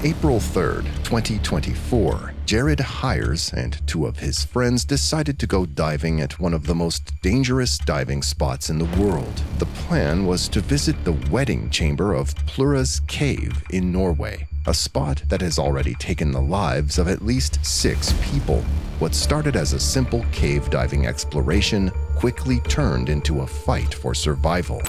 April 3rd, 2024, Jared Hires and two of his friends decided to go diving at one of the most dangerous diving spots in the world. The plan was to visit the wedding chamber of Plura's cave in Norway, a spot that has already taken the lives of at least 6 people. What started as a simple cave diving exploration quickly turned into a fight for survival.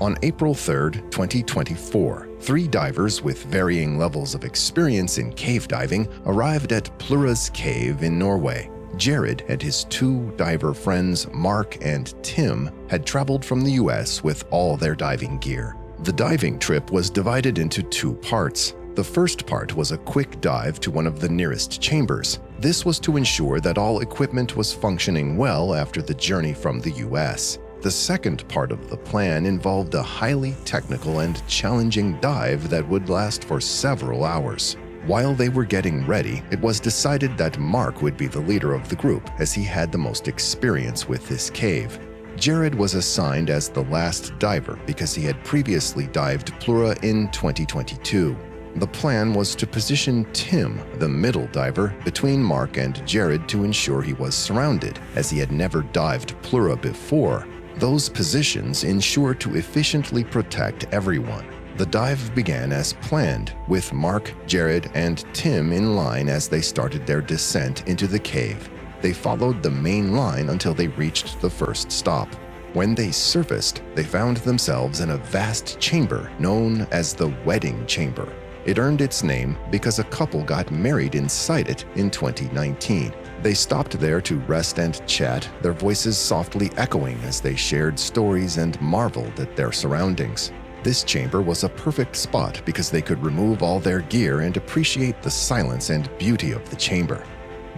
On April 3rd, 2024, 3 divers with varying levels of experience in cave diving arrived at Plura's cave in Norway. Jared and his 2 diver friends, Mark and Tim, had traveled from the US with all their diving gear. The diving trip was divided into 2 parts. The first part was a quick dive to one of the nearest chambers. This was to ensure that all equipment was functioning well after the journey from the US. The second part of the plan involved a highly technical and challenging dive that would last for several hours. While they were getting ready, it was decided that Mark would be the leader of the group, as he had the most experience with this cave. Jared was assigned as the last diver because he had previously dived Plura in 2022. The plan was to position Tim, the middle diver, between Mark and Jared to ensure he was surrounded, as he had never dived Plura before. Those positions ensure to efficiently protect everyone. The dive began as planned, with Mark, Jared, and Tim in line as they started their descent into the cave. They followed the main line until they reached the first stop. When they surfaced, they found themselves in a vast chamber known as the wedding chamber. It earned its name because a couple got married inside it in 2019. They stopped there to rest and chat, their voices softly echoing as they shared stories and marveled at their surroundings. This chamber was a perfect spot because they could remove all their gear and appreciate the silence and beauty of the chamber.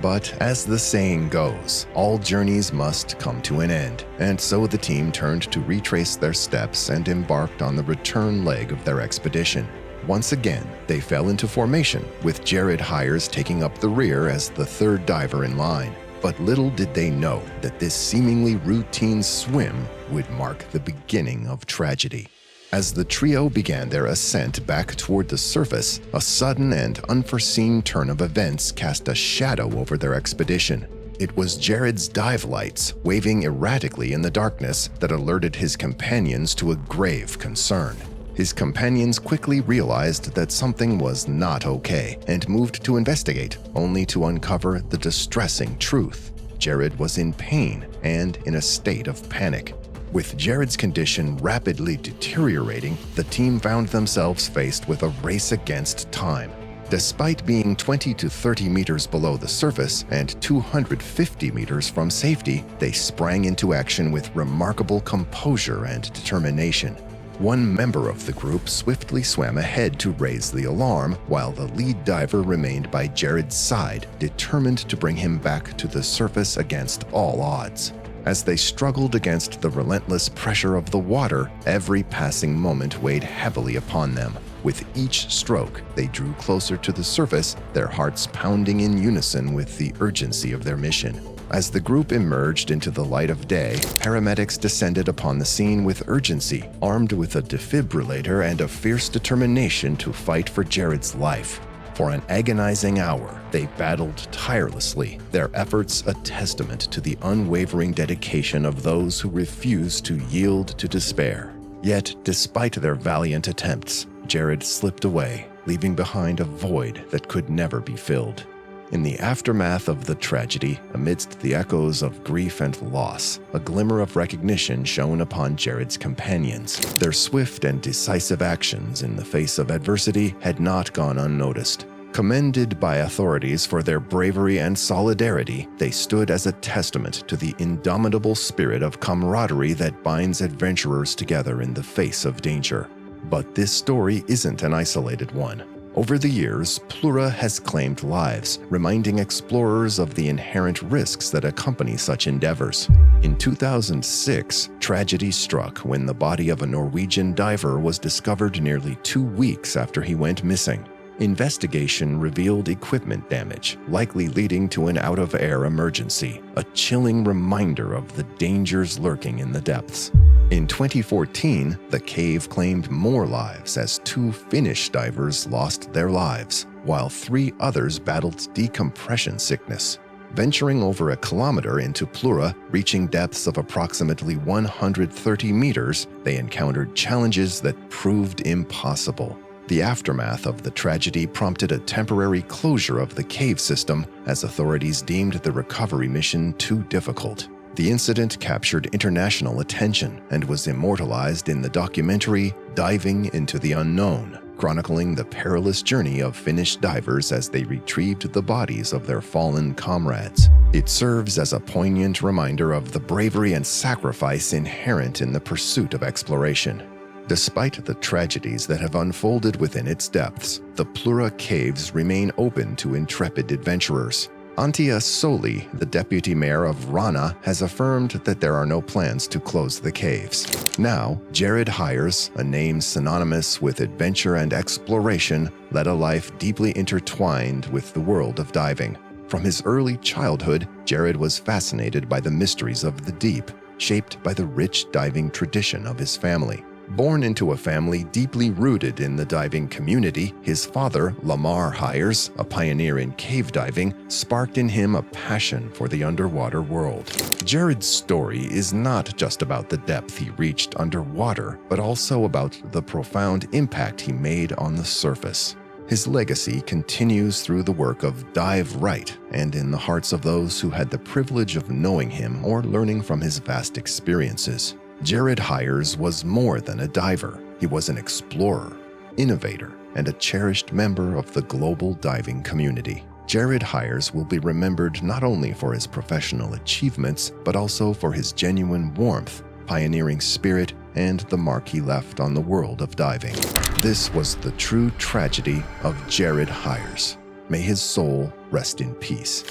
But as the saying goes, all journeys must come to an end, and so the team turned to retrace their steps and embarked on the return leg of their expedition. Once again, they fell into formation, with Jared Hires taking up the rear as the 3rd diver in line. But little did they know that this seemingly routine swim would mark the beginning of tragedy. As the trio began their ascent back toward the surface, a sudden and unforeseen turn of events cast a shadow over their expedition. It was Jared's dive lights, waving erratically in the darkness, that alerted his companions to a grave concern. His companions quickly realized that something was not okay and moved to investigate, only to uncover the distressing truth. Jared was in pain and in a state of panic. With Jared's condition rapidly deteriorating, the team found themselves faced with a race against time. Despite being 20 to 30 meters below the surface and 250 meters from safety, they sprang into action with remarkable composure and determination. One member of the group swiftly swam ahead to raise the alarm, while the lead diver remained by Jared's side, determined to bring him back to the surface against all odds. As they struggled against the relentless pressure of the water, every passing moment weighed heavily upon them. With each stroke, they drew closer to the surface, their hearts pounding in unison with the urgency of their mission. As the group emerged into the light of day, paramedics descended upon the scene with urgency, armed with a defibrillator and a fierce determination to fight for Jared's life. For an agonizing hour, they battled tirelessly, their efforts a testament to the unwavering dedication of those who refused to yield to despair. Yet, despite their valiant attempts, Jared slipped away, leaving behind a void that could never be filled. In the aftermath of the tragedy, amidst the echoes of grief and loss, a glimmer of recognition shone upon Jared's companions. Their swift and decisive actions in the face of adversity had not gone unnoticed. Commended by authorities for their bravery and solidarity, they stood as a testament to the indomitable spirit of camaraderie that binds adventurers together in the face of danger. But this story isn't an isolated one. Over the years, Plura has claimed lives, reminding explorers of the inherent risks that accompany such endeavors. In 2006, tragedy struck when the body of a Norwegian diver was discovered nearly 2 weeks after he went missing. Investigation revealed equipment damage, likely leading to an out-of-air emergency, a chilling reminder of the dangers lurking in the depths. In 2014, the cave claimed more lives as 2 Finnish divers lost their lives, while 3 others battled decompression sickness. Venturing over a kilometer into Plura, reaching depths of approximately 130 meters, they encountered challenges that proved impossible. The aftermath of the tragedy prompted a temporary closure of the cave system as authorities deemed the recovery mission too difficult. The incident captured international attention and was immortalized in the documentary Diving into the Unknown, chronicling the perilous journey of Finnish divers as they retrieved the bodies of their fallen comrades. It serves as a poignant reminder of the bravery and sacrifice inherent in the pursuit of exploration. Despite the tragedies that have unfolded within its depths, the Plura caves remain open to intrepid adventurers. Antia Soli, the deputy mayor of Rana, has affirmed that there are no plans to close the caves. Now, Jared Hires, a name synonymous with adventure and exploration, led a life deeply intertwined with the world of diving. From his early childhood, Jared was fascinated by the mysteries of the deep, shaped by the rich diving tradition of his family. Born into a family deeply rooted in the diving community, his father, Lamar Hires, a pioneer in cave diving, sparked in him a passion for the underwater world. Jared's story is not just about the depth he reached underwater, but also about the profound impact he made on the surface. His legacy continues through the work of Dive Right and in the hearts of those who had the privilege of knowing him or learning from his vast experiences. Jared Hires was more than a diver. He was an explorer, innovator, and a cherished member of the global diving community. Jared Hires will be remembered not only for his professional achievements, but also for his genuine warmth, pioneering spirit, and the mark he left on the world of diving. This was the true tragedy of Jared Hires. May his soul rest in peace.